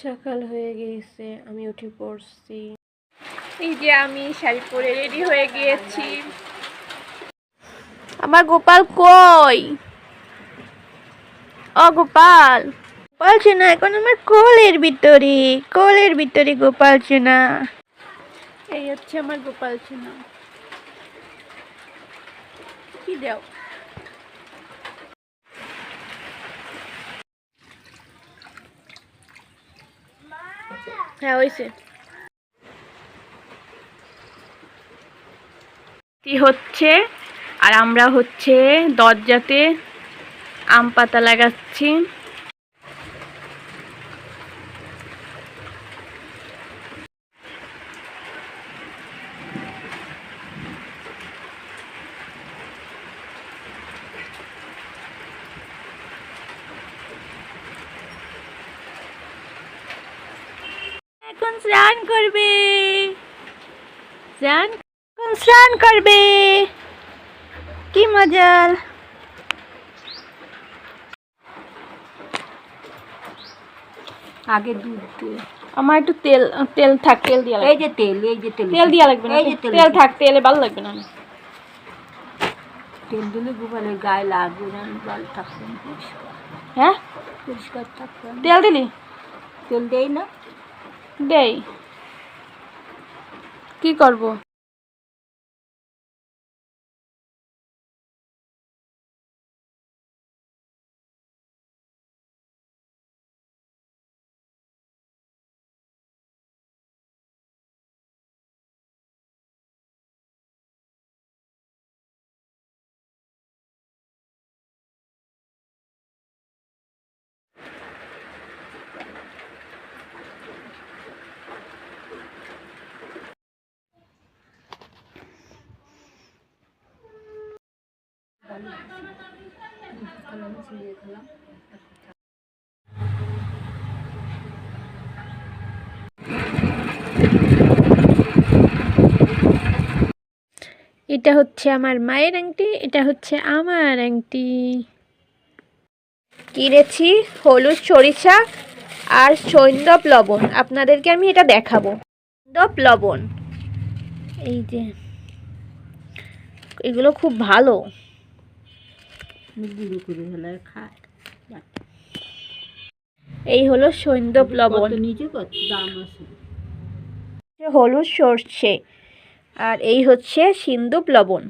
সকাল হয়ে গিয়েছে, আমি উঠে পড়ছি। এই যে আমি শাড়ি পরে রেডি হয়ে গিয়েছি। আমার গোপাল কই? ও গোপাল, গোপাল চেনা এখন আমার কোলের ভিতরে গোপাল চেনা। এই হচ্ছে আমার গোপাল চেনা। কি দাও? হ্যাঁ হয়েছে। হচ্ছে আর আমরা হচ্ছে দরজাতে আম পাতা লাগাচ্ছি। এখন স্নান করবে, স্নান করবে, কি মজা। আগে দুধ দিয়ে আমার একটু তেল তেল থাক, তেল দিয়া লাগবে। এই যে তেল তেল দিয়া লাগবে না, তেল থাক, তেলে ভালো লাগবে না। তেল দিলে গোপালের গায়ে লাগবে না, বাল থাকবে না, হ্যাঁ পরিষ্কার থাকবে। তেল দিলি? তেল দেই না, দেই, কি করব? এটা হচ্ছে আমার মায়ের আংটি, এটা হচ্ছে আমার আংটি। কিনেছি হলুদ সরিষা আর সৈন্দব লবণ, আপনাদেরকে আমি এটা দেখাবো। সৈন্দব লবণ, এই যে এগুলো খুব ভালো। এই হলো সৈন্দব লবণ, নিচে কত দাম আছে। হলুদ সর্ষে, আর এই হচ্ছে সিন্দুপ লবণ।